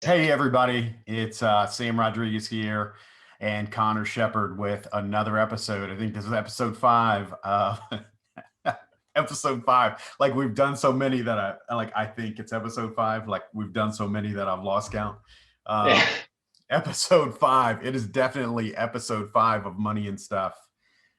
Hey everybody, it's Sam Rodriguez here and Conor Shepard with another episode. I think this is episode 5. Episode 5. Like we've done so many that I think it's episode 5. Like we've done so many that I've lost count. Yeah. Uh, Episode 5. It is definitely episode 5 of Money and Stuff.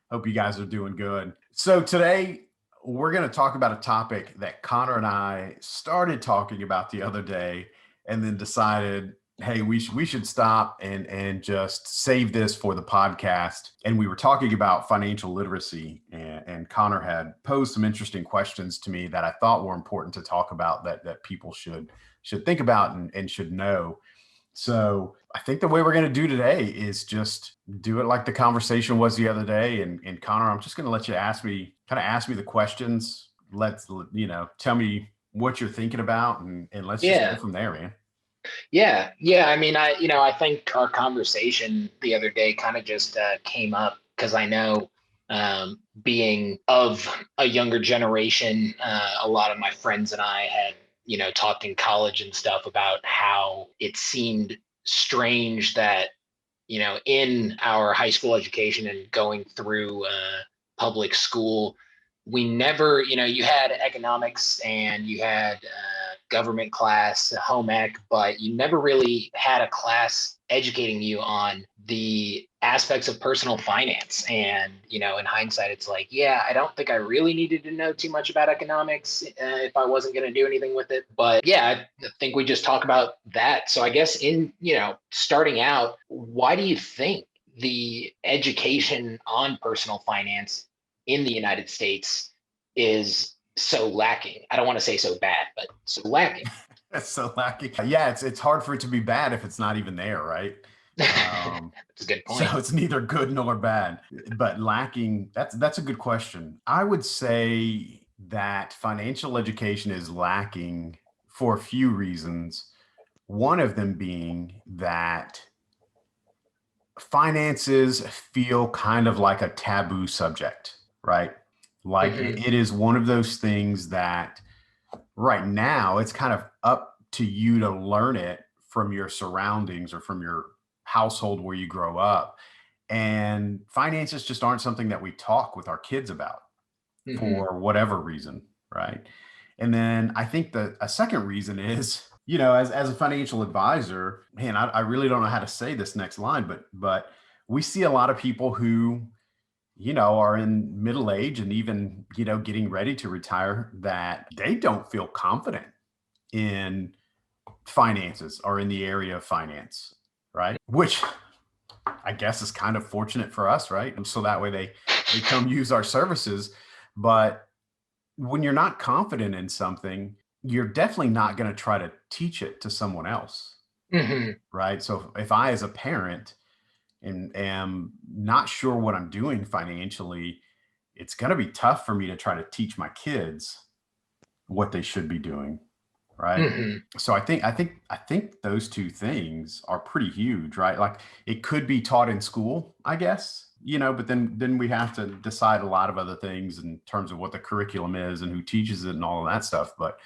Hope you guys are doing good. So today we're going to talk about a topic that Connor and I started talking about the other day and then decided, hey, we should stop and just save this for the podcast. And we were talking about financial literacy, and Connor had posed some interesting questions to me that I thought were important to talk about, that people should think about and should know. So I think the way we're going to do today is just do it like the conversation was the other day. And Connor, I'm just going to let you ask me the questions. Tell me what you're thinking about, and let's just go from there, man. Yeah. I mean, I think our conversation the other day kind of just came up because I know, being of a younger generation, a lot of my friends and I had, talked in college and stuff about how it seemed strange that, in our high school education and going through public school, we never, you had economics and you had government class, home ec, but you never really had a class educating you on the aspects of personal finance. And, in hindsight, it's like, yeah, I don't think I really needed to know too much about economics if I wasn't going to do anything with it. But yeah, I think we just talk about that. So I guess starting out, why do you think the education on personal finance in the United States is so lacking? I don't want to say so bad, but so lacking. That's so lacking. Yeah, it's hard for it to be bad if it's not even there, right? That's a good point. So it's neither good nor bad, but lacking. That's a good question. I would say that financial education is lacking for a few reasons. One of them being that finances feel kind of like a taboo subject, right? Like it is one of those things that right now it's kind of up to you to learn it from your surroundings or from your household where you grow up. And finances just aren't something that we talk with our kids about for whatever reason, right? And then I think that a second reason is, as a financial advisor, man, I really don't know how to say this next line, but we see a lot of people who, are in middle age and even, getting ready to retire, that they don't feel confident in finances or in the area of finance, right? Which I guess is kind of fortunate for us, right? And so that way they come use our services. But when you're not confident in something, you're definitely not going to try to teach it to someone else, right? So if I, as a parent, and am not sure what I'm doing financially, it's going to be tough for me to try to teach my kids what they should be doing, right? So I think those two things are pretty huge, right? Like it could be taught in school, I guess, but then we have to decide a lot of other things in terms of what the curriculum is and who teaches it and all of that stuff. But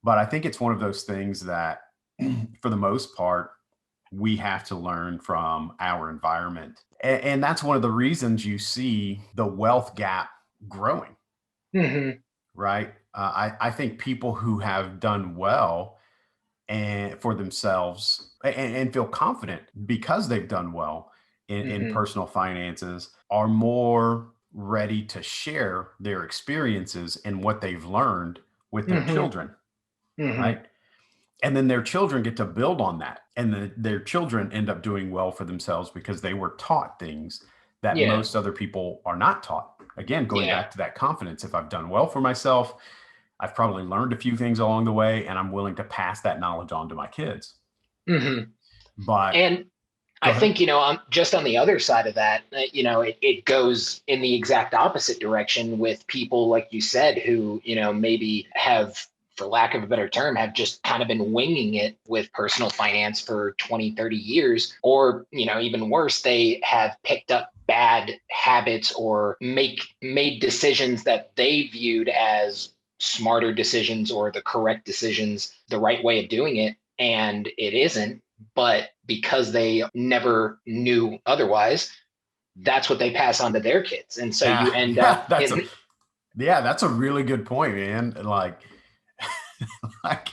I think it's one of those things that for the most part, we have to learn from our environment. And that's one of the reasons you see the wealth gap growing, right? I think people who have done well and for themselves and feel confident because they've done well in personal finances are more ready to share their experiences and what they've learned with their children, right? And then their children get to build on that. And their children end up doing well for themselves because they were taught things that most other people are not taught. Again, going back to that confidence. If I've done well for myself, I've probably learned a few things along the way, and I'm willing to pass that knowledge on to my kids. But I think, I'm just on the other side of that, it goes in the exact opposite direction with people, like you said, who, maybe have, for lack of a better term, have just kind of been winging it with personal finance for 20, 30 years, or, even worse, they have picked up bad habits or made decisions that they viewed as smarter decisions or the correct decisions, the right way of doing it. and it isn't, but because they never knew otherwise, that's what they pass on to their kids. And so you end Yeah, up in, that's a really good point, man. Like, like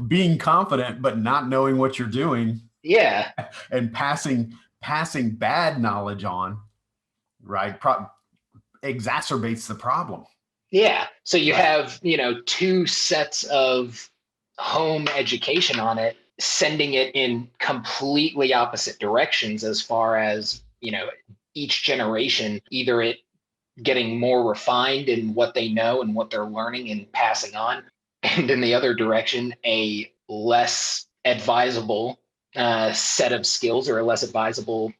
being confident but not knowing what you're doing yeah, and passing bad knowledge on, right? Exacerbates the problem. yeah. So you Right. have, two sets of home education on it, sending it in completely opposite directions as far as, each generation, either it getting more refined in what they know and what they're learning and passing on, and in the other direction, a less advisable set of skills or a less advisable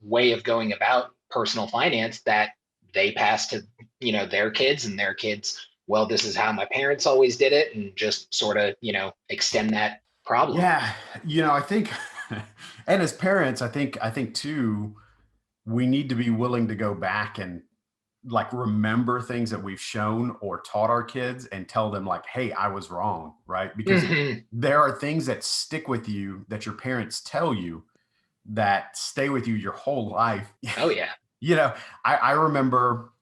way of going about personal finance that they pass to their kids, and their kids, well, this is how my parents always did it, and just sort of extend that problem. Yeah, I think, and as parents, I think too, we need to be willing to go back and like remember things that we've shown or taught our kids and tell them like, hey, I was wrong, right? Because Mm-hmm. there are things that stick with you that your parents tell you that stay with you your whole life. Oh yeah. I remember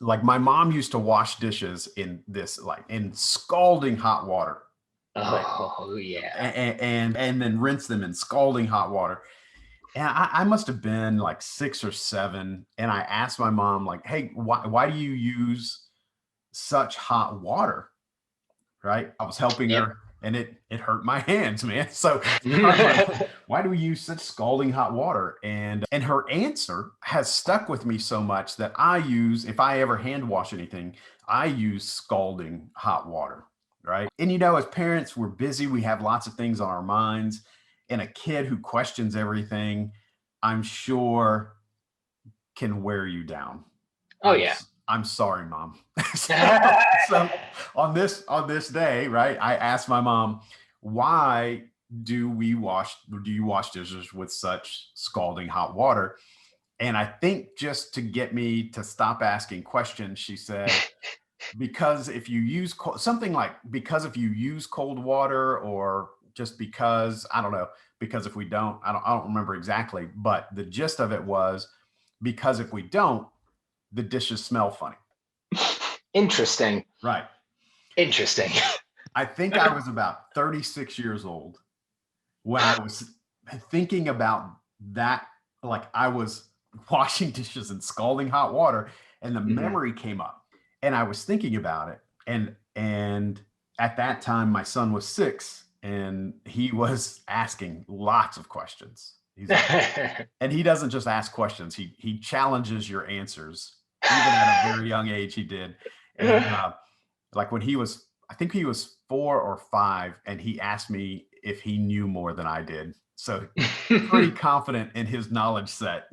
like my mom used to wash dishes in this like in scalding hot water, right? Oh yeah. And then rinse them in scalding hot water. And I must have been like 6 or 7. And I asked my mom, like, hey, why do you use such hot water? Right. I was helping Yep. her and it hurt my hands, man. So I was like, why do we use such scalding hot water? And her answer has stuck with me so much that I use, if I ever hand wash anything, I use scalding hot water. Right. And as parents, we're busy, we have lots of things on our minds. And a kid who questions everything, I'm sure can wear you down. Oh I'm yeah. I'm sorry, mom. So on this day, right? I asked my mom, why do you wash dishes with such scalding hot water? And I think just to get me to stop asking questions, she said, because if you use something like because if you use cold water, or just because I don't know, because if we don't, I don't remember exactly, but the gist of it was because if we don't, the dishes smell funny. Interesting. Right. Interesting. I think I was about 36 years old when I was thinking about that. Like I was washing dishes in scalding hot water, and the Mhm. memory came up, and I was thinking about it. And at that time, my son was 6, and he was asking lots of questions. And he doesn't just ask questions; he challenges your answers. Even at a very young age, he did. And like when I think he was 4 or 5, and he asked me if he knew more than I did. So pretty confident in his knowledge set.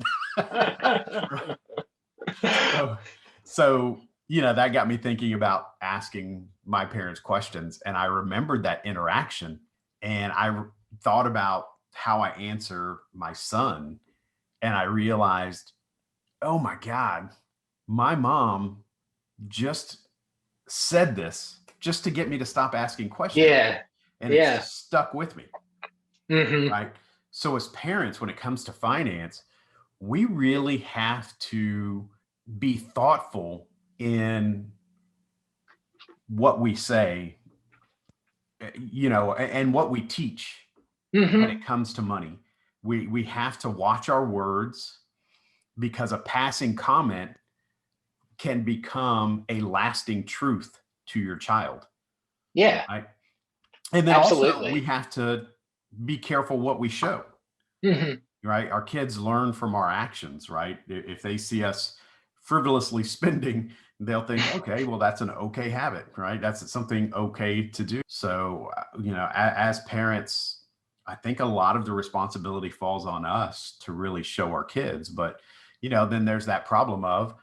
so, so that got me thinking about asking my parents questions, and I remembered that interaction, and thought about how I answer my son, and I realized, oh my God, my mom just said this just to get me to stop asking questions, Yeah. and it's Yeah. stuck with me, Hmm. right? So as parents, when it comes to finance, we really have to be thoughtful in what we say, and what we teach when it Hmm. comes to money. We have to watch our words, because a passing comment can become a lasting truth to your child, Yeah. right? And then also we Absolutely. have to be careful what we show, Hmm. right? Our kids learn from our actions, right? If they see us frivolously spending, they'll think, okay, well, that's an okay habit, right? That's something okay to do. So, as parents, I think a lot of the responsibility falls on us to really show our kids. But, then there's that problem of,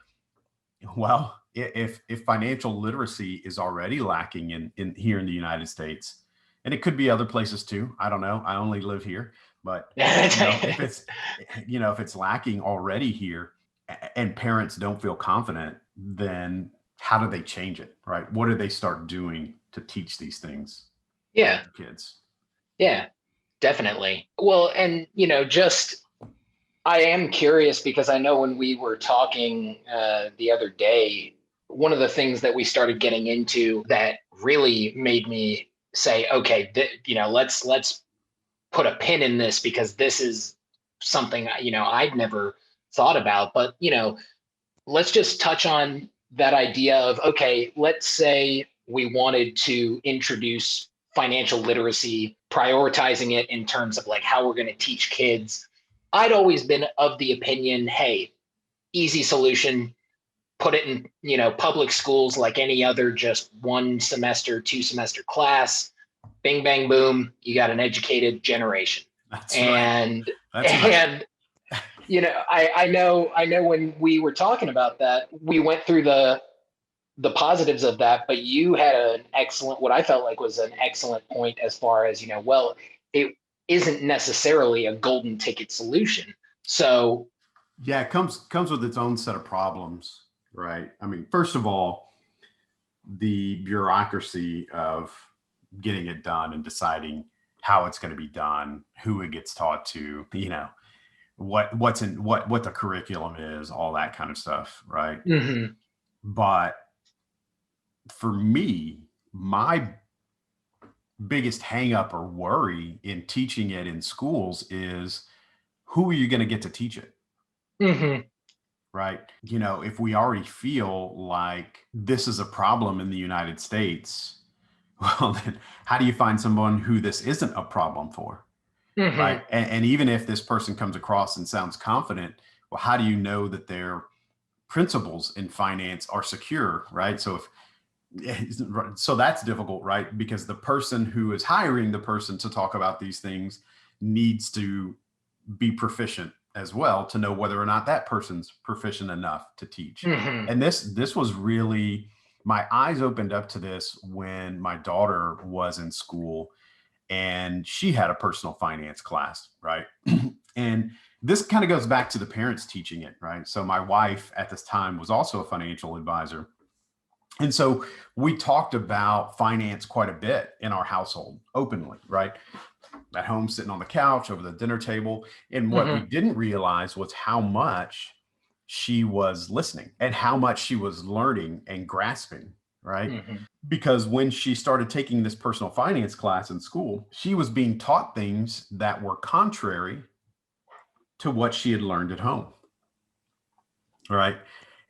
well, if financial literacy is already lacking in here in the United States, and it could be other places too. I don't know. I only live here, but if it's if it's lacking already here, and parents don't feel confident, then how do they change it, right? What do they start doing to teach these things Yeah. to kids? Yeah, definitely. Well, and just I am curious because I know when we were talking the other day, one of the things that we started getting into that really made me say, okay, let's put a pin in this because this is something I'd never thought about. But let's just touch on that idea of, okay, let's say we wanted to introduce financial literacy, prioritizing it in terms of like how we're going to teach kids. I'd always been of the opinion, hey, easy solution, put it in, public schools like any other, just 1 semester, 2 semester class, bing, bang, boom, you got an educated generation. That's And, right. That's right. and, I know when we were talking about that, we went through the positives of that, but you had an excellent, what I felt like was an excellent point as far as, well, it isn't necessarily a golden ticket solution. So Yeah, it comes with its own set of problems, right? I mean, first of all, the bureaucracy of getting it done and deciding how it's going to be done, who it gets taught to, what the curriculum is, all that kind of stuff, right? mm-hmm. But for me, my biggest hang up or worry in teaching it in schools is who are you going to get to teach it? Mm-hmm. Right? If we already feel like this is a problem in the United States, well, then how do you find someone who this isn't a problem for? Mm-hmm. Right. And even if this person comes across and sounds confident, well, how do you know that their principles in finance are secure? Right. So that's difficult, right? Because the person who is hiring the person to talk about these things needs to be proficient as well to know whether or not that person's proficient enough to teach. Mm-hmm. And this was really, my eyes opened up to this when my daughter was in school and she had a personal finance class, right? And this kind of goes back to the parents teaching it, right? So my wife at this time was also a financial advisor. And so we talked about finance quite a bit in our household openly, right? At home, sitting on the couch over the dinner table. And what we Mm-hmm. didn't realize was how much she was listening and how much she was learning and grasping, right? Mm-hmm. Because when she started taking this personal finance class in school, she was being taught things that were contrary to what she had learned at home, right?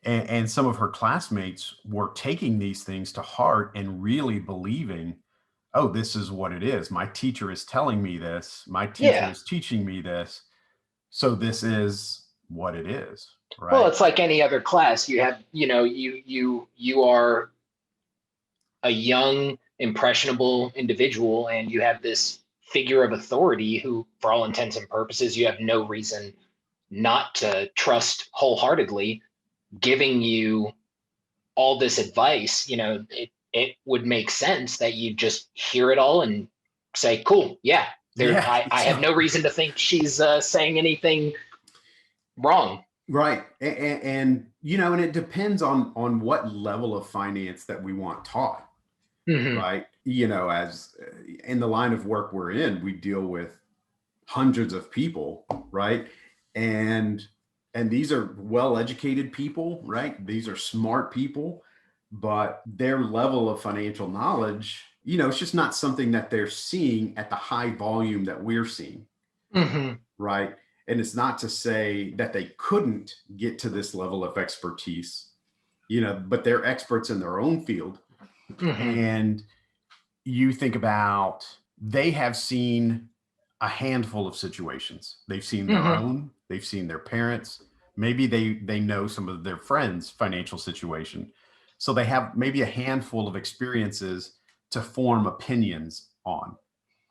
And some of her classmates were taking these things to heart and really believing, oh, this is what it is. My teacher is telling me this. My teacher Yeah. is teaching me this. So this is what it is, Well, right? it's like any other class. You have, you are a young, impressionable individual, and you have this figure of authority who, for all intents and purposes, you have no reason not to trust wholeheartedly, giving you all this advice. It would make sense that you just hear it all and say, cool, yeah, there, Yeah. I have no reason to think she's saying anything wrong. Right. And it depends on what level of finance that we want taught, Mm-hmm. right? As in the line of work we're in, we deal with hundreds of people, right? And these are well-educated people, right? These are smart people, but their level of financial knowledge, it's just not something that they're seeing at the high volume that we're seeing, Mm-hmm. right? And it's not to say that they couldn't get to this level of expertise, but they're experts in their own field. Mm-hmm. And you think about, they have seen a handful of situations. They've seen their Mm-hmm. own, they've seen their parents, maybe they know some of their friends' financial situation. So they have maybe a handful of experiences to form opinions on.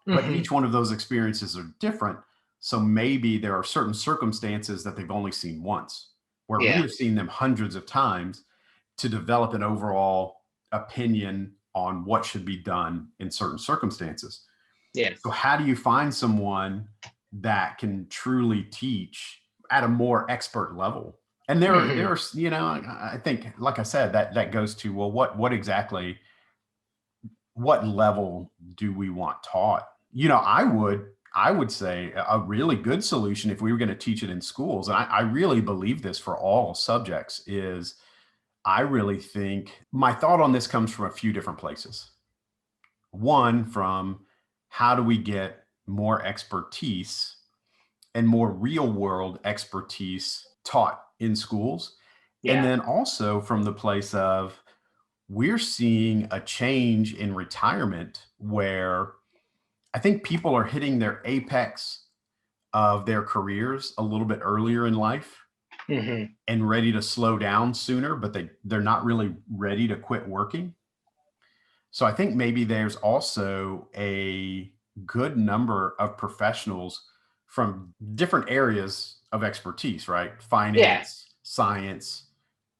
But Mm-hmm. each one of those experiences are different. So maybe there are certain circumstances that they've only seen once, where we Yeah. have seen them hundreds of times to develop an overall opinion on what should be done in certain circumstances. Yeah. So how do you find someone that can truly teach at a more expert level? And Mm-hmm. there's, I think, like I said, that goes to, well, what exactly, what level do we want taught? I would say a really good solution if we were going to teach it in schools, and I really believe this for all subjects, is I really think my thought on this comes from a few different places. One, from how do we get more expertise and more real world expertise taught in schools? And then also from the place of we're seeing a change in retirement where I think people are hitting their apex of their careers a little bit earlier in life and ready to slow down sooner, but they're not really ready to quit working. So I think maybe there's also a good number of professionals from different areas of expertise, right? Finance, science,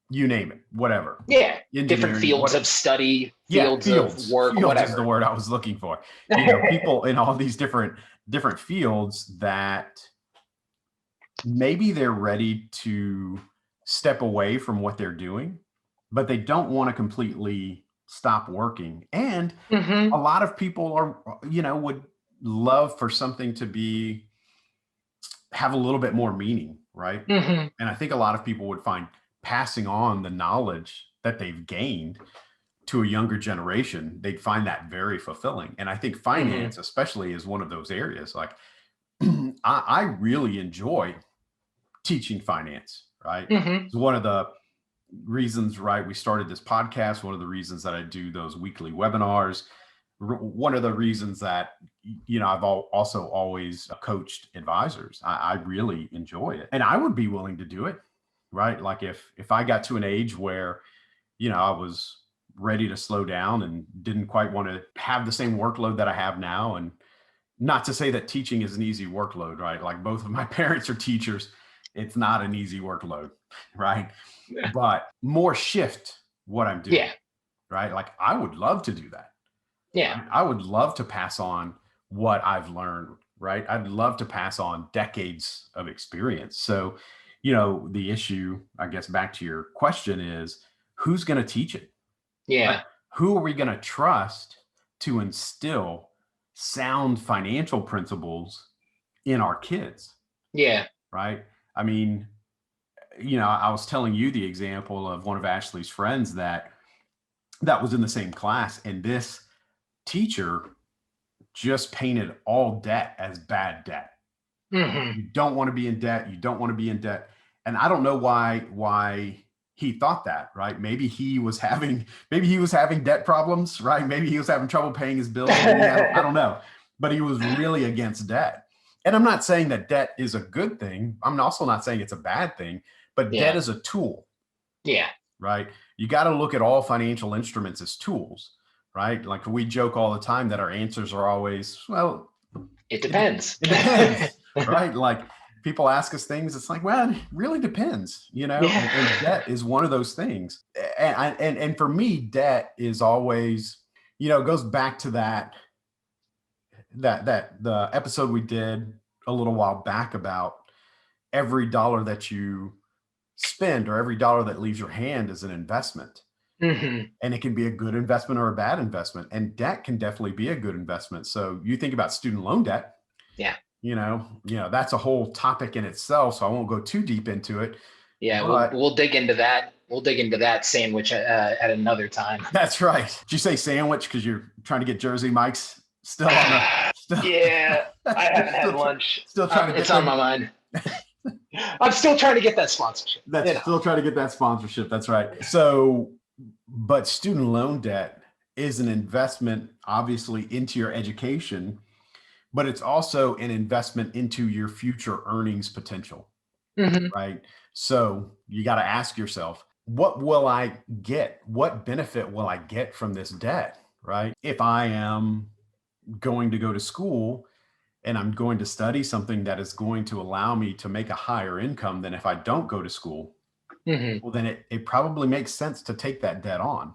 you name it, whatever. Yeah. Different fields of study, fields of work, whatever. Is the word I was looking for. You know, people in all these different fields that maybe they're ready to step away from what they're doing, but they don't want to completely stop working. And a lot of people are, would love for something to have a little bit more meaning, right? And I think a lot of people would find passing on the knowledge that they've gained to a younger generation, they'd find that very fulfilling. And I think finance, especially, is one of those areas. Like, I really enjoy teaching finance, right? It's one of the reasons, right, we started this podcast, one of the reasons that I do those weekly webinars, one of the reasons that, I've also always coached advisors. I really enjoy it, and I would be willing to do it, right? Like if I got to an age where, I was ready to slow down and didn't quite want to have the same workload that I have now. And not to say that teaching is an easy workload, right? Like both of my parents are teachers. It's not an easy workload, right? But more shift what I'm doing, right? Like I would love to do that. Yeah. I would love to pass on what I've learned, right? I'd love to pass on decades of experience. So, the issue, I guess, back to your question is who's going to teach it? Yeah. Right? Who are we going to trust to instill sound financial principles in our kids? Yeah. Right. I mean, I was telling you the example of one of Ashley's friends that was in the same class, and this teacher just painted all debt as bad debt. You don't want to be in debt. You don't want to be in debt. And I don't know why he thought that, right? Maybe he was having debt problems, right? Maybe he was having trouble paying his bills. I don't know, but he was really against debt. And I'm not saying that debt is a good thing. I'm also not saying it's a bad thing, but debt is a tool. Yeah. Right. You got to look at all financial instruments as tools, right? Like we joke all the time that our answers are always, well, it depends. It depends, right? Like people ask us things. It's like, well, it really depends, and debt is one of those things. And for me, debt is always, it goes back to that the episode we did a little while back about every dollar that you spend or every dollar that leaves your hand is an investment. And it can be a good investment or a bad investment. And debt can definitely be a good investment. So you think about student loan debt. Yeah. That's a whole topic in itself. So I won't go too deep into it. Yeah. We'll dig into that. We'll dig into that sandwich at another time. That's right. Did you say sandwich because you're trying to get Jersey Mike's still on the... Yeah. I haven't had lunch. Still trying to get it's on my mind. I'm still trying to get that sponsorship. Still trying to get that sponsorship. That's right. So, but student loan debt is an investment, obviously, into your education, but it's also an investment into your future earnings potential, right? So you got to ask yourself, what will I get? What benefit will I get from this debt, right? If I am going to go to school and I'm going to study something that is going to allow me to make a higher income than if I don't go to school, well, then it probably makes sense to take that debt on.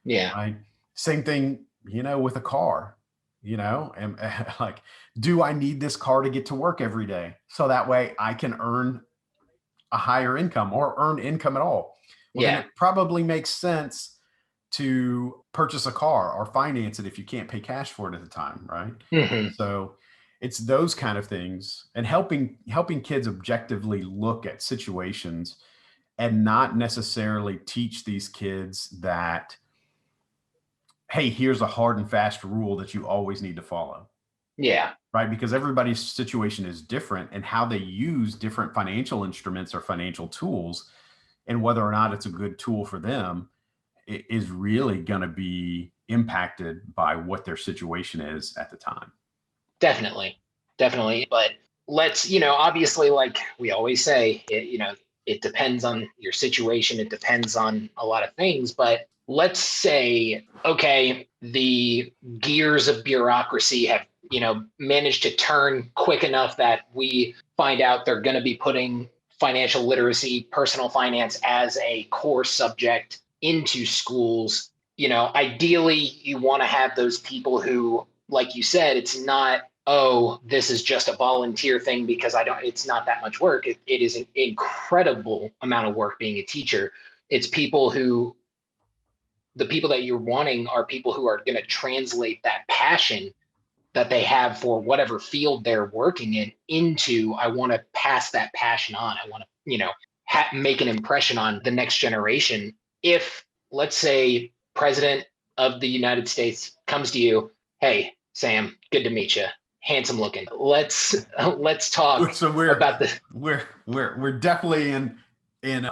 Yeah. Right. Same thing, with a car, and like, do I need this car to get to work every day? So that way I can earn a higher income or earn income at all. Well, then it probably makes sense to purchase a car or finance it if you can't pay cash for it at the time, right? Hmm. So it's those kind of things, and helping kids objectively look at situations and not necessarily teach these kids that, hey, here's a hard and fast rule that you always need to follow, Yeah, right? Because everybody's situation is different, and how they use different financial instruments or financial tools and whether or not it's a good tool for them is really going to be impacted by what their situation is at the time. definitely. Definitely. But let's, obviously, like we always say, it depends on your situation. It depends on a lot of things. But let's say, okay, the gears of bureaucracy have, managed to turn quick enough that we find out they're going to be putting financial literacy, personal finance as a core subject into schools. Ideally, you want to have those people who, like you said, it's not, oh, this is just a volunteer thing because it's not that much work. It is an incredible amount of work being a teacher. It's the people that you're wanting are people who are going to translate that passion that they have for whatever field they're working in into, I want to pass that passion on. I want to, make an impression on the next generation. If, let's say, President of the United States comes to you, hey, Sam, good to meet you. Handsome looking. Let's talk So about this. we're definitely in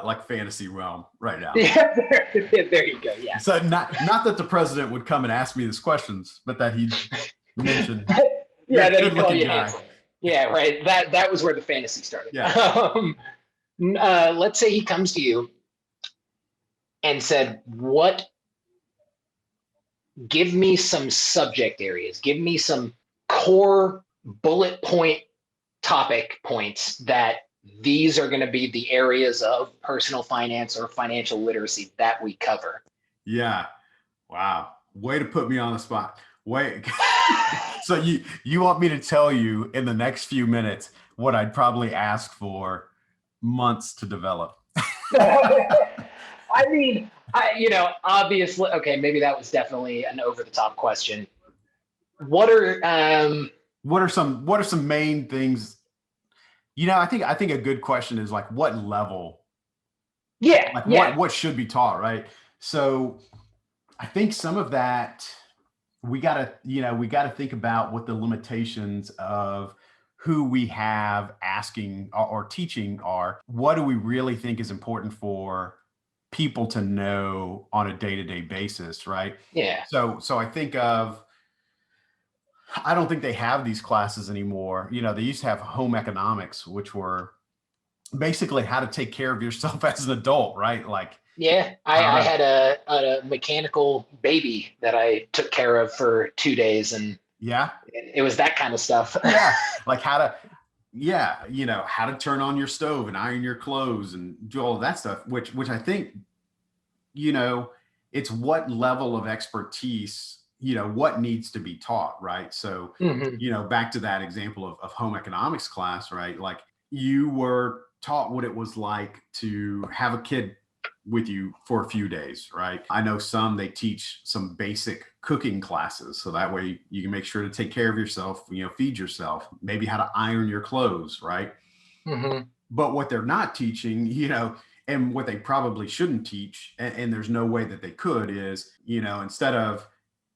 like fantasy realm right now. Yeah, there you go. Yeah. So not that the president would come and ask me these questions, but that he mentioned. Yeah, that good he called you guy. handsome. Yeah, right. That was where the fantasy started. Yeah. Let's say he comes to you and said, give me some subject areas, give me some core bullet point topic points that these are going to be the areas of personal finance or financial literacy that we cover. Yeah. Wow. Way to put me on the spot. Wait. So you want me to tell you in the next few minutes what I'd probably ask for months to develop? I mean, obviously, okay, maybe that was definitely an over the top question. What are some main things? I think a good question is like, what level? Yeah. Like yeah. what should be taught, right? So I think some of that we gotta think about what the limitations of who we have asking or teaching are. What do we really think is important for people to know on a day-to-day basis, right? Yeah. So I think I don't think they have these classes anymore. They used to have home economics, which were basically how to take care of yourself as an adult, right? Like, yeah, I had a mechanical baby that I took care of for 2 days, and yeah, it was that kind of stuff. Yeah, like how to turn on your stove and iron your clothes and do all of that stuff, which I think, it's what level of expertise, what needs to be taught, right? So, back to that example of home economics class, right? Like you were taught what it was like to have a kid with you for a few days, right? I know they teach some basic cooking classes. So that way you can make sure to take care of yourself, feed yourself, maybe how to iron your clothes, right? But what they're not teaching, and what they probably shouldn't teach, and there's no way that they could, is, instead of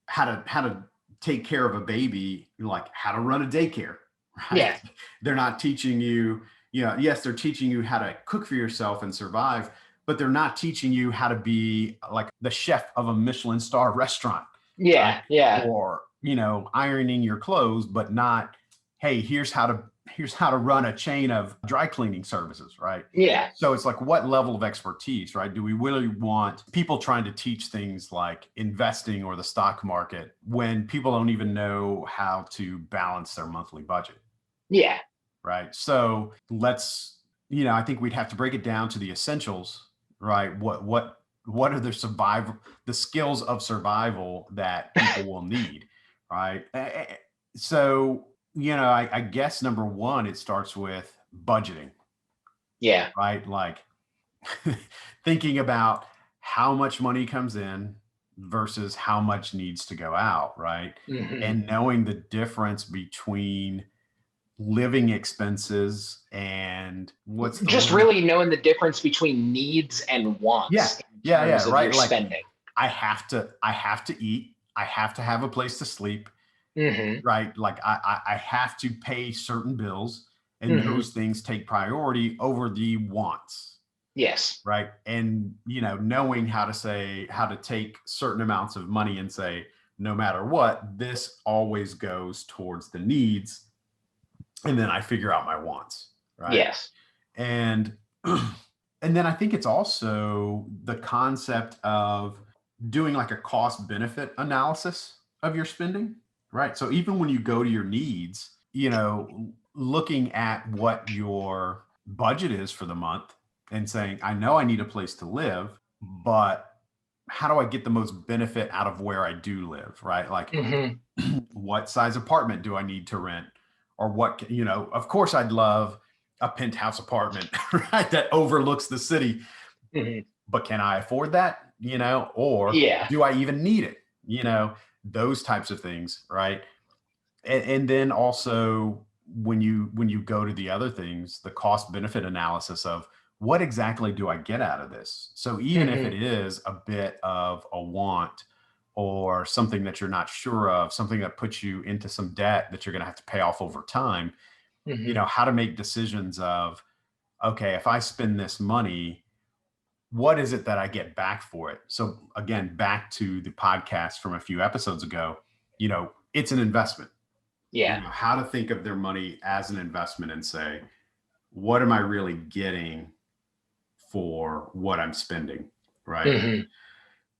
how to take care of a baby, like how to run a daycare, right? Yeah. They're not teaching you, yes, they're teaching you how to cook for yourself and survive, but they're not teaching you how to be like the chef of a Michelin star restaurant. Yeah. Yeah. Or, ironing your clothes, but not, hey, here's how to run a chain of dry cleaning services, right? Yeah. So it's like, what level of expertise, right? Do we really want people trying to teach things like investing or the stock market when people don't even know how to balance their monthly budget? Yeah. Right. So I think we'd have to break it down to the essentials, right? What are the skills of survival that people will need, right? So, I guess number one, it starts with budgeting. Yeah. Right? Like thinking about how much money comes in, versus how much needs to go out, right? And knowing the difference between living expenses and what's the Just word? really knowing the difference between needs and wants in terms of Right. your Like spending. I have to eat. I have to have a place to sleep, right? Like I have to pay certain bills, and those things take priority over the wants, Yes. right? And knowing how to take certain amounts of money and say, no matter what, this always goes towards the needs, and then I figure out my wants, right? Yes. And and then I think it's also the concept of doing like a cost benefit analysis of your spending, right? So even when you go to your needs, looking at what your budget is for the month and saying, I know I need a place to live, but how do I get the most benefit out of where I do live, right? Like, what size apartment do I need to rent? Or what, of course, I'd love a penthouse apartment, right, that overlooks the city. But can I afford that? Or Yeah. do I even need it? Those types of things, right? And then also when you go to the other things, the cost benefit analysis of what exactly do I get out of this? So even if it is a bit of a want or something that you're not sure of, something that puts you into some debt that you're going to have to pay off over time, how to make decisions of, okay, if I spend this money, what is it that I get back for it? So again, back to the podcast from a few episodes ago, it's an investment. Yeah. How to think of their money as an investment and say, what am I really getting for what I'm spending, right?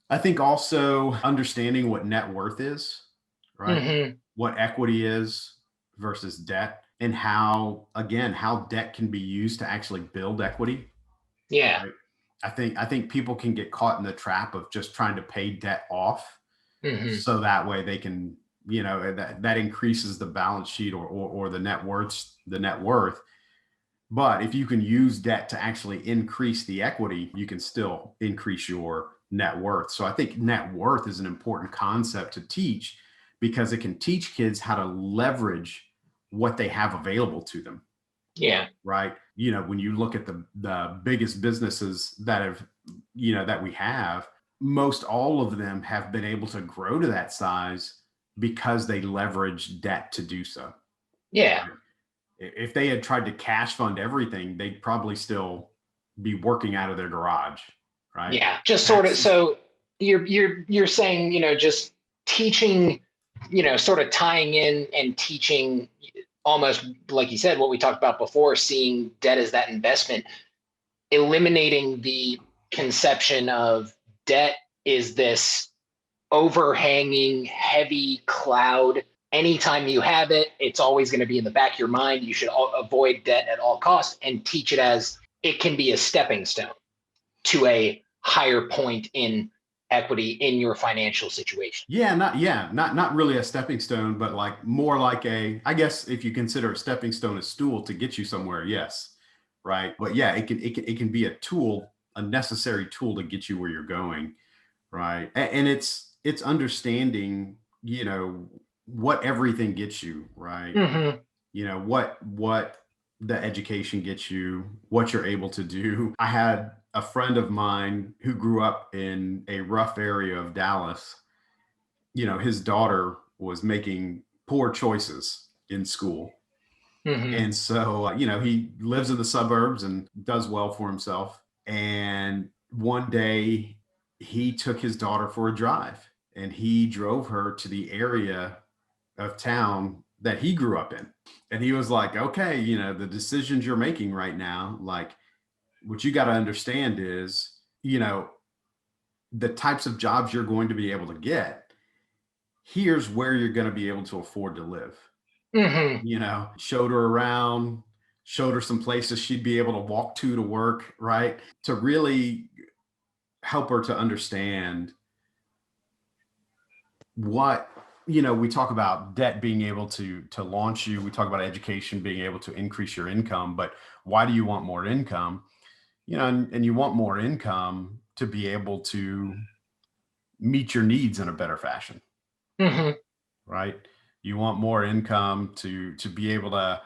I think also understanding what net worth is, right? What equity is versus debt, and how debt can be used to actually build equity. Yeah. Right? I think people can get caught in the trap of just trying to pay debt off, so that way they can, that increases the balance sheet or the net worth. But if you can use debt to actually increase the equity, you can still increase your net worth. So I think net worth is an important concept to teach, because it can teach kids how to leverage what they have available to them. Yeah. Right. When you look at the biggest businesses that we have, most all of them have been able to grow to that size because they leverage debt to do so. Yeah. Right? If they had tried to cash fund everything, they'd probably still be working out of their garage, right? Yeah. Just sort of. So you're saying, just teaching, sort of tying in and teaching, almost like you said, what we talked about before, seeing debt as that investment, eliminating the conception of debt is this overhanging heavy cloud. Anytime you have it, it's always going to be in the back of your mind. You should avoid debt at all costs, and teach it as it can be a stepping stone to a higher point in equity in your financial situation. Not really a stepping stone, but like more like I guess if you consider a stepping stone a stool to get you somewhere, yes. Right. But yeah, it can be a tool, a necessary tool to get you where you're going. Right. And it's understanding, what everything gets you, right? What the education gets you, what you're able to do. I had a friend of mine who grew up in a rough area of Dallas. His daughter was making poor choices in school. And so, he lives in the suburbs and does well for himself. And one day he took his daughter for a drive, and he drove her to the area of town that he grew up in. And he was like, okay, the decisions you're making right now, like, what you got to understand is, the types of jobs you're going to be able to get. Here's where you're going to be able to afford to live. Showed her around, showed her some places she'd be able to walk to work, right? To really help her to understand what, we talk about debt being able to launch you. We talk about education being able to increase your income, but why do you want more income? And you want more income to be able to, meet your needs in a better fashion, right? You want more income to be able to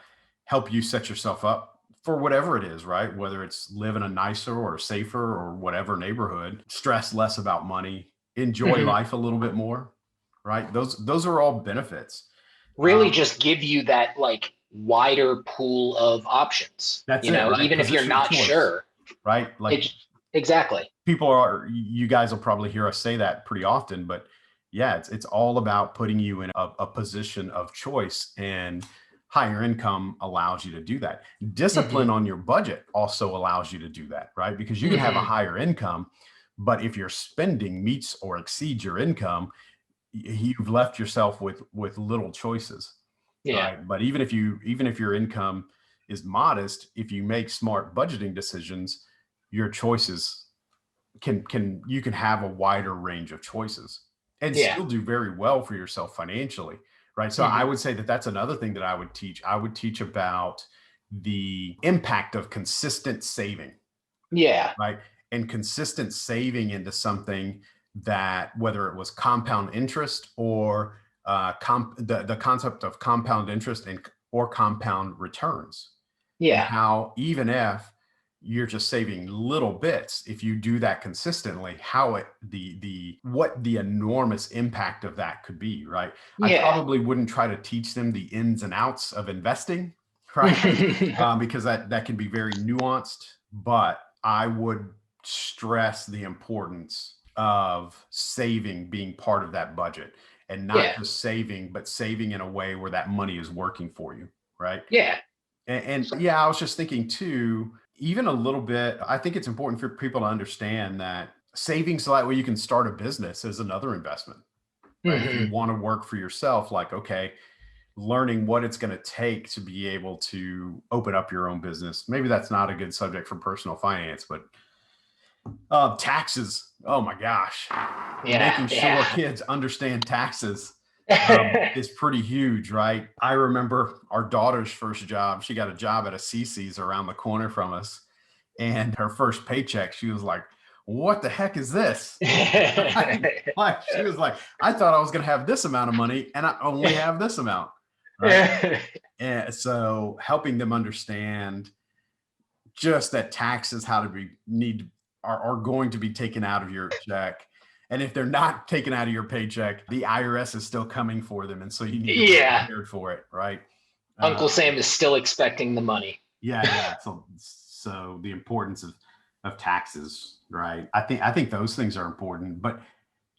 help you set yourself up for whatever it is, right? Whether it's live in a nicer or safer or whatever neighborhood, stress less about money, enjoy life a little bit more, right? Those are all benefits. Really just give you that like wider pool of options. That's it, right? Even if you're Position of not choice, sure. right? Like Exactly. you guys will probably hear us say that pretty often, but yeah, it's all about putting you in a position of choice, and higher income allows you to do that. Discipline on your budget also allows you to do that, right? Because you can have a higher income, but if your spending meets or exceeds your income, you've left yourself with little choices. Yeah. Right? But even if your income is modest, if you make smart budgeting decisions, your choices you can have a wider range of choices and still do very well for yourself financially, right? So I would say that that's another thing that I would teach. I would teach about the impact of consistent saving. Yeah. Right. And consistent saving into something that, whether it was compound interest or the concept of compound interest or compound returns, and Yeah. how even if you're just saving little bits, if you do that consistently, how what the enormous impact of that could be, right? I Yeah. probably wouldn't try to teach them the ins and outs of investing, right? Because that can be very nuanced, but I would stress the importance of saving being part of that budget, and not just saving, but saving in a way where that money is working for you, right? Yeah. And yeah, I was just thinking too, even a little bit, I think it's important for people to understand that saving so that way you can start a business is another investment, right? If you want to work for yourself, like, okay, learning what it's going to take to be able to open up your own business. Maybe that's not a good subject for personal finance, but taxes. Oh my gosh. Making sure kids understand taxes is pretty huge, right? I remember our daughter's first job. She got a job at a CC's around the corner from us. And her first paycheck, she was like, what the heck is this? Like, she was like, I thought I was going to have this amount of money and I only have this amount. Right. And so helping them understand just that taxes are going to be taken out of your check. And if they're not taken out of your paycheck, the IRS is still coming for them. And so you need to be prepared for it, right? Uncle Sam is still expecting the money. Yeah. So the importance of taxes, right? I think those things are important. But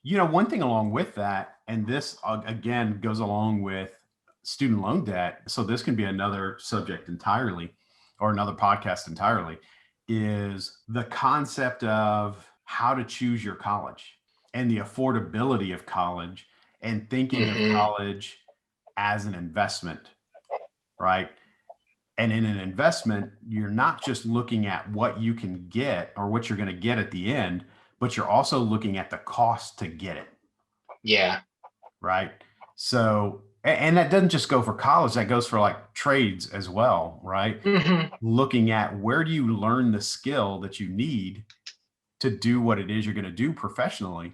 one thing along with that, and this again goes along with student loan debt, so this can be another subject entirely, or another podcast entirely, is the concept of how to choose your college and the affordability of college, and thinking of college as an investment, right? And in an investment, you're not just looking at what you can get or what you're going to get at the end, but you're also looking at the cost to get it. Yeah. Right. So, and that doesn't just go for college, that goes for like trades as well, right? Looking at where do you learn the skill that you need to do what it is you're going to do professionally.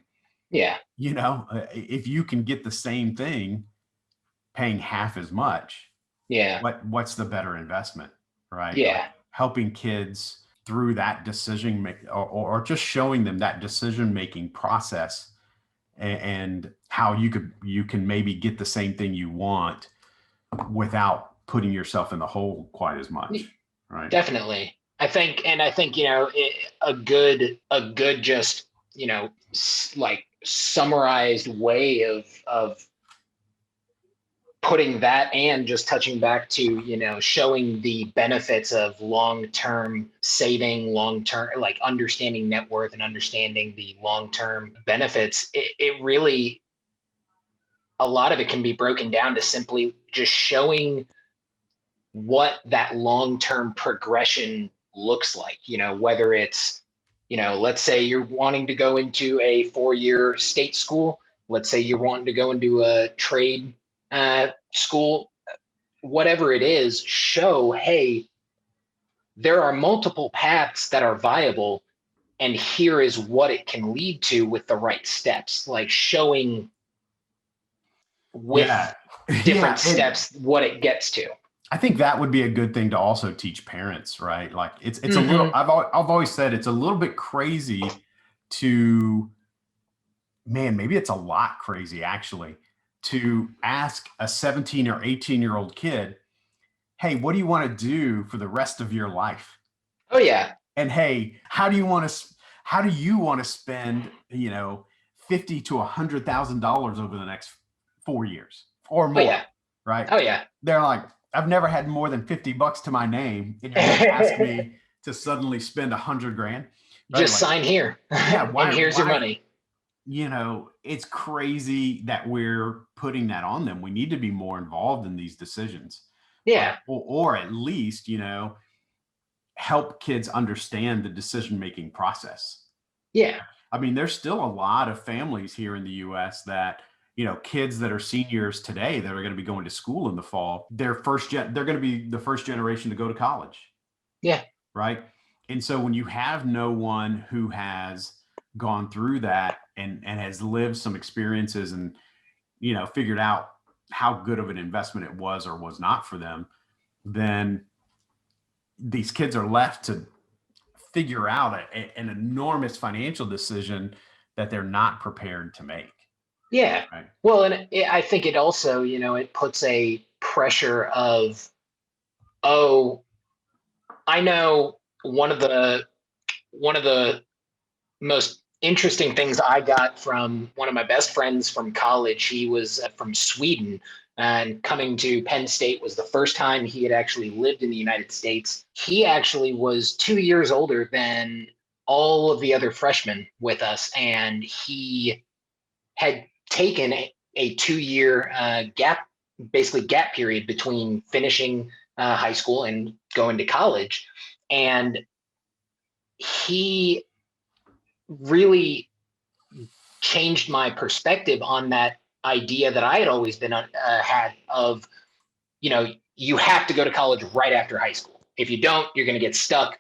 Yeah. If you can get the same thing paying half as much, what's the better investment, right? Yeah. Like helping kids through that decision or just showing them that decision-making process, and how you can maybe get the same thing you want without putting yourself in the hole quite as much, right? Definitely. I think a good just like summarized way of putting that, and just touching back to showing the benefits of long-term saving, long-term, like understanding net worth and understanding the long-term benefits. It really, a lot of it can be broken down to simply just showing what that long-term progression looks like, whether it's, let's say you're wanting to go into a 4-year state school. Let's say you're wanting to go into a trade school, whatever it is, show, hey, there are multiple paths that are viable. and here is what it can lead to with the right steps, like showing with different steps what it gets to. I think that would be a good thing to also teach parents, right? Like it's a little, I've always said it's a little bit crazy to, man, maybe it's a lot crazy actually, to ask a 17 or 18-year-old kid, hey, what do you want to do for the rest of your life? Oh yeah. And hey, how do you want to spend, $50,000 to $100,000 over the next 4 years or more? Oh yeah. Right? Oh yeah. They're like, I've never had more than $50 to my name, and you're going to ask me to suddenly spend $100,000. Right? Just sign here. Yeah. Why, and here's your money. It's crazy that we're putting that on them. We need to be more involved in these decisions. Yeah. Or at least, help kids understand the decision-making process. Yeah. I mean, there's still a lot of families here in the US that, kids that are seniors today that are going to be going to school in the fall, they're going to be the first generation to go to college. Yeah. Right. And so when you have no one who has gone through that and has lived some experiences and, figured out how good of an investment it was or was not for them, then these kids are left to figure out an enormous financial decision that they're not prepared to make. Yeah. Right. Well, and I think it also, it puts a pressure of, oh, I know one of the most interesting things I got from one of my best friends from college. He was from Sweden, and coming to Penn State was the first time he had actually lived in the United States. He actually was 2 years older than all of the other freshmen with us, and he had taken a 2-year gap period between finishing high school and going to college. And he really changed my perspective on that idea that I had always been had of, you have to go to college right after high school. If you don't, you're going to get stuck,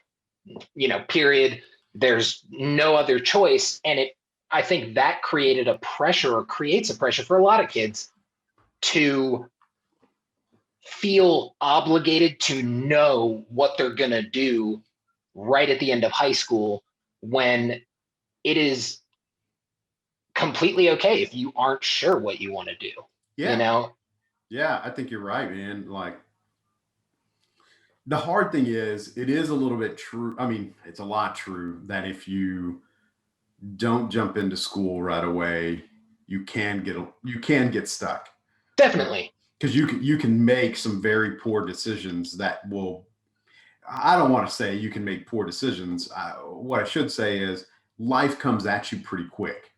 period. There's no other choice. And I think that creates a pressure for a lot of kids to feel obligated to know what they're going to do right at the end of high school, when it is completely okay if you aren't sure what you want to do. Yeah. Yeah, I think you're right, man. Like, the hard thing is, it is a little bit true. I mean, it's a lot true that if you don't jump into school right away, you can get stuck. Definitely. Because you can make some very poor decisions that will, I don't want to say you can make poor decisions. What I should say is life comes at you pretty quick.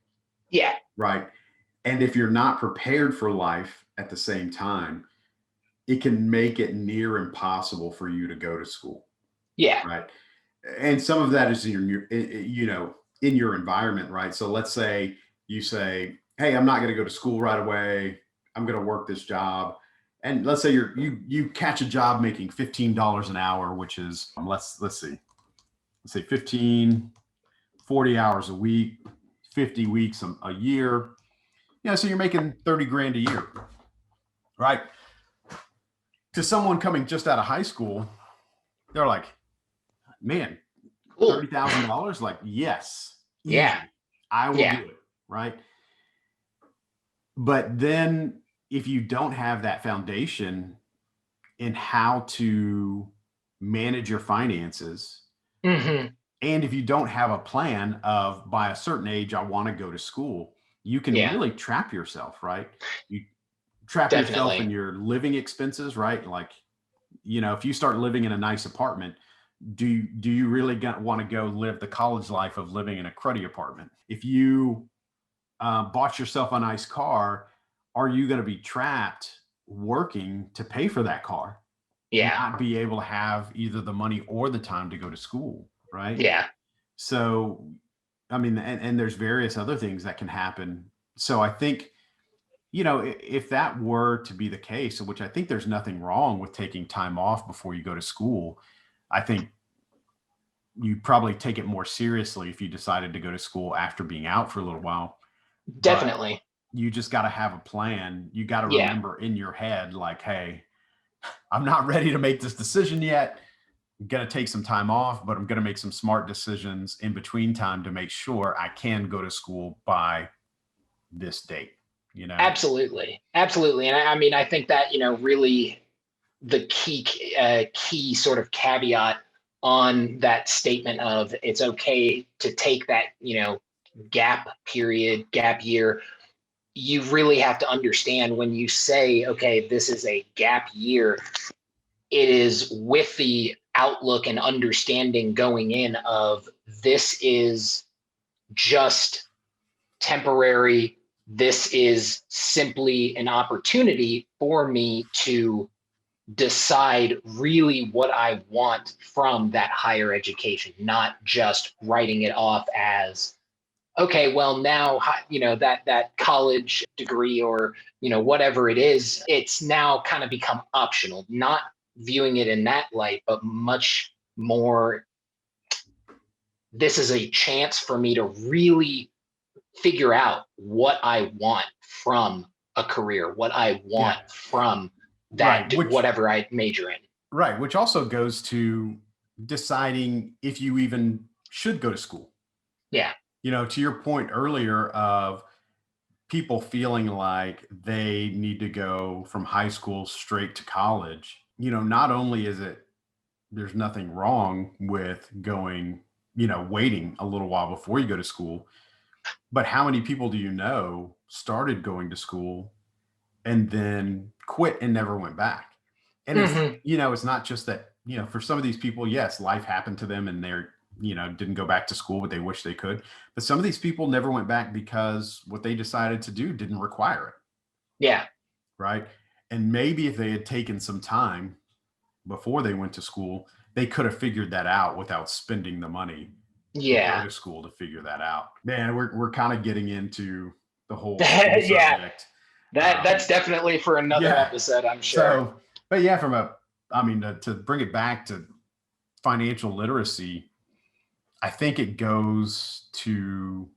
Yeah. Right. And if you're not prepared for life at the same time, it can make it near impossible for you to go to school. Yeah. Right. And some of that is in your environment. Right. So let's say you say, hey, I'm not going to go to school right away. I'm going to work this job. And let's say you catch a job making $15 an hour, which is, let's say 40 hours a week, 50 weeks a year. So you're making 30 grand a year, right? To someone coming just out of high school, they're like, man, $30,000? Like, yes. Yeah. Easy. I will do it, right? But then if you don't have that foundation in how to manage your finances, and if you don't have a plan of, by a certain age, I want to go to school, you can really trap yourself, right? You trap yourself in your living expenses, right? Like, if you start living in a nice apartment, do you really want to go live the college life of living in a cruddy apartment? If you bought yourself a nice car, are you going to be trapped working to pay for that car? Yeah. And not be able to have either the money or the time to go to school, right? Yeah. So, I mean, and there's various other things that can happen. So I think, if that were to be the case, which I think there's nothing wrong with taking time off before you go to school, I think you'd probably take it more seriously if you decided to go to school after being out for a little while. Definitely. But you just got to have a plan. You got to Yeah. remember in your head, like, hey, I'm not ready to make this decision yet. I'm going to take some time off, but I'm going to make some smart decisions in between time to make sure I can go to school by this date, you know? Absolutely. Absolutely. And I mean, I think that, really the key sort of caveat on that statement of it's okay to take that, gap year. You really have to understand when you say, okay, this is a gap year, it is with the outlook and understanding going in of this is just temporary. This is simply an opportunity for me to decide really what I want from that higher education, not just writing it off as, okay, well now, that college degree or, whatever it is, it's now kind of become optional, not viewing it in that light, but much more, this is a chance for me to really figure out what I want from a career, what I want from that, whatever I major in. Right. Which also goes to deciding if you even should go to school. Yeah. To your point earlier of people feeling like they need to go from high school straight to college, not only is it, there's nothing wrong with going, waiting a little while before you go to school, but how many people do you know started going to school and then quit and never went back? And it's not just that, for some of these people, yes, life happened to them and they're, didn't go back to school, but they wish they could. But some of these people never went back because what they decided to do didn't require it. Yeah. Right. And maybe if they had taken some time before they went to school, they could have figured that out without spending the money to go to school to figure that out. Man, we're kind of getting into the whole subject. That's definitely for another episode, I'm sure. So, but yeah, to bring it back to financial literacy, I think it goes to,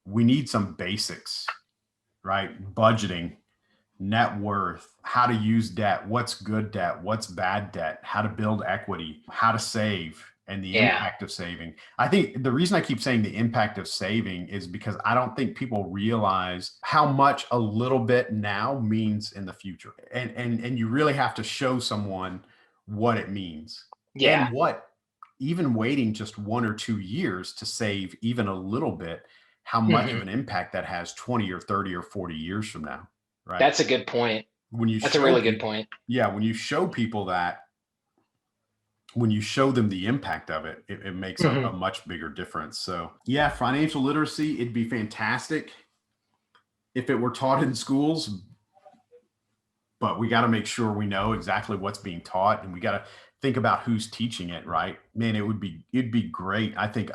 we need some basics, right? Budgeting, net worth, how to use debt, what's good debt, what's bad debt, how to build equity, how to save, and the impact of saving. I think the reason I keep saying the impact of saving is because I don't think people realize how much a little bit now means in the future. And you really have to show someone what it means. Yeah. And what, even waiting just 1 or 2 years to save even a little bit, how much of an impact that has 20 or 30 or 40 years from now. Right. That's a good point. That's a really good point. Yeah. When you show people that, when you show them the impact of it, it makes a much bigger difference. So yeah, financial literacy, it'd be fantastic if it were taught in schools, but we got to make sure we know exactly what's being taught, and we got to think about who's teaching it, right? Man, it'd be great. I think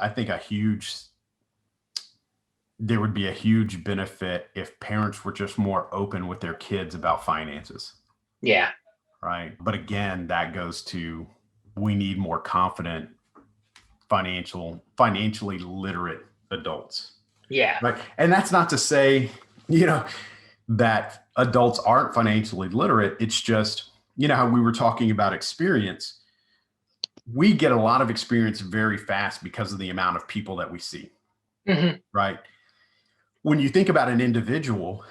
there would be a huge benefit if parents were just more open with their kids about finances. Yeah. Right. But again, that goes to, we need more confident, financially literate adults. Yeah. Right. And that's not to say, that adults aren't financially literate. It's just, how we were talking about experience. We get a lot of experience very fast because of the amount of people that we see. Right. When you think about an individual,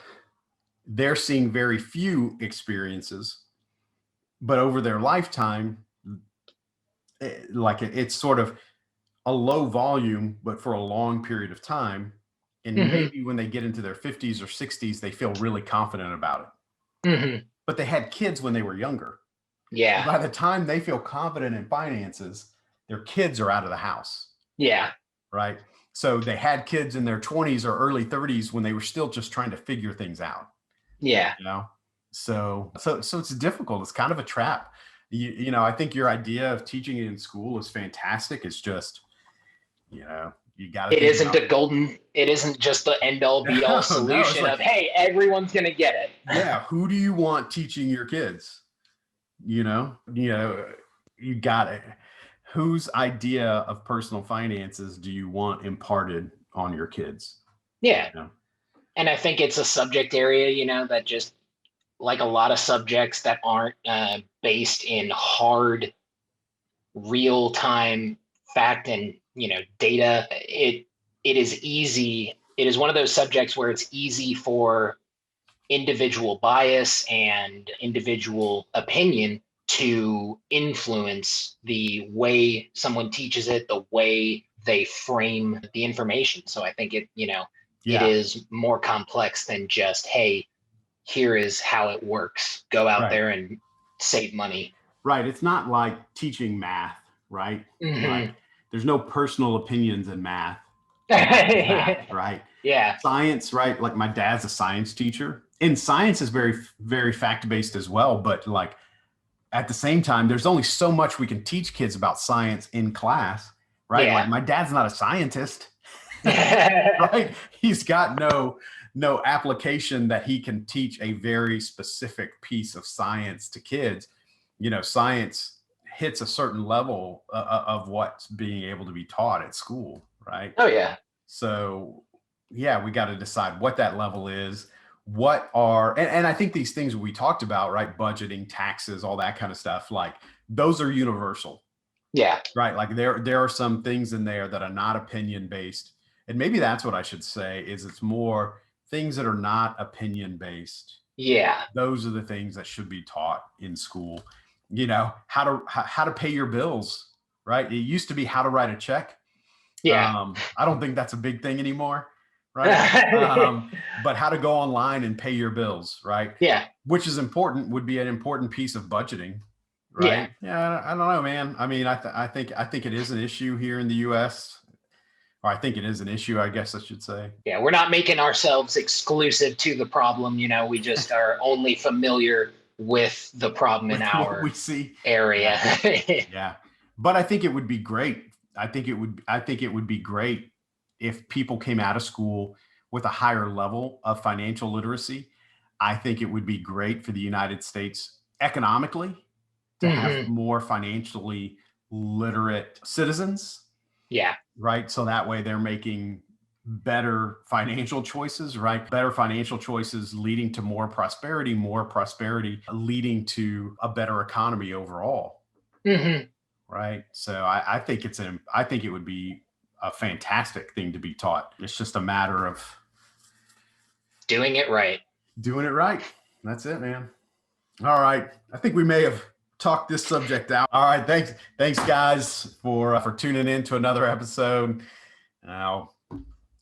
they're seeing very few experiences, but over their lifetime, it's sort of a low volume, but for a long period of time. And maybe when they get into their 50s or 60s, they feel really confident about it. But they had kids when they were younger. Yeah. And by the time they feel confident in finances, their kids are out of the house. Yeah. Right. So they had kids in their 20s or early 30s when they were still just trying to figure things out. Yeah. So it's difficult. It's kind of a trap. I think your idea of teaching it in school is fantastic. It's just, you got to. It isn't just the end all be all solution of, hey, everyone's going to get it. Yeah. Who do you want teaching your kids? You got it. whose idea of personal finances do you want imparted on your kids? Yeah. You know? And I think it's a subject area, that just like a lot of subjects that aren't based in hard, real time fact and, data. It is easy. It is one of those subjects where it's easy for individual bias and individual opinion to influence the way someone teaches it, the way they frame the information. So I think it Yeah, is more complex than just, hey, here is how it works. Go out right. there and save money. Right. It's not like teaching math, right? Mhm. Like there's no personal opinions in math. Math, right? Yeah. Science, right? Like my dad's a science teacher, and science is very, very fact-based as well. But like at the same time, there's only so much we can teach kids about science in class, right? Like Yeah. my dad's not a scientist, right? He's got no application that he can teach a very specific piece of science to kids. Science hits a certain level of what's being able to be taught at school, right? Oh, yeah. So yeah, we got to decide what that level is. What are, and I think these things we talked about, right? Budgeting, taxes, all that kind of stuff, like those are universal, Yeah. right? Like there are some things in there that are not opinion based. And maybe that's what I should say is it's more things that are not opinion based. Yeah. Those are the things that should be taught in school. How to pay your bills, right? It used to be how to write a check. Yeah. I don't think that's a big thing anymore, right? But how to go online and pay your bills, right? Yeah. Which is important, would be an important piece of budgeting, Yeah. right? Yeah, I don't know, man. I mean, I think it is an issue here in the U.S. Or I think it is an issue, I guess I should say. Yeah. We're not making ourselves exclusive to the problem. We just are only familiar with the problem in With our what we see. area. Yeah. But I think it would be great. I think it would be great if people came out of school with a higher level of financial literacy. I think it would be great for the United States economically to have Mhm. more financially literate citizens, Yeah. right? So that way they're making better financial choices, right? Better financial choices leading to more prosperity leading to a better economy overall. Mhm. Right. So I think I think it would be a fantastic thing to be taught. It's just a matter of Doing it right. doing it right. That's it, man. All right. I think we may have talked this subject out. All right. Thanks guys for tuning in to another episode. Now,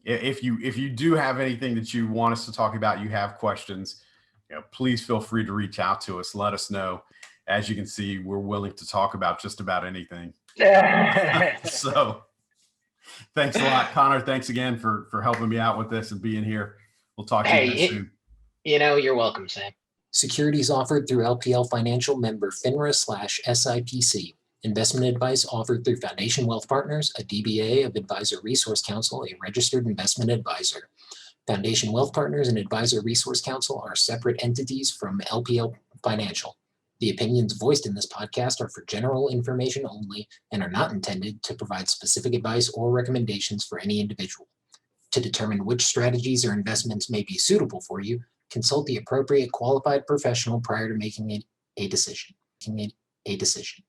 if you do have anything that you want us to talk about, you have questions, please feel free to reach out to us. Let us know. As you can see, we're willing to talk about just about anything. So thanks a lot, Connor. Thanks again for helping me out with this and being here. We'll talk to you guys soon. You're welcome, Sam. Securities offered through LPL Financial, member FINRA/SIPC. Investment advice offered through Foundation Wealth Partners, a DBA of Advisor Resource Council, a registered investment advisor. Foundation Wealth Partners and Advisor Resource Council are separate entities from LPL Financial. The opinions voiced in this podcast are for general information only and are not intended to provide specific advice or recommendations for any individual. To determine which strategies or investments may be suitable for you, consult the appropriate qualified professional prior to making a decision. A decision.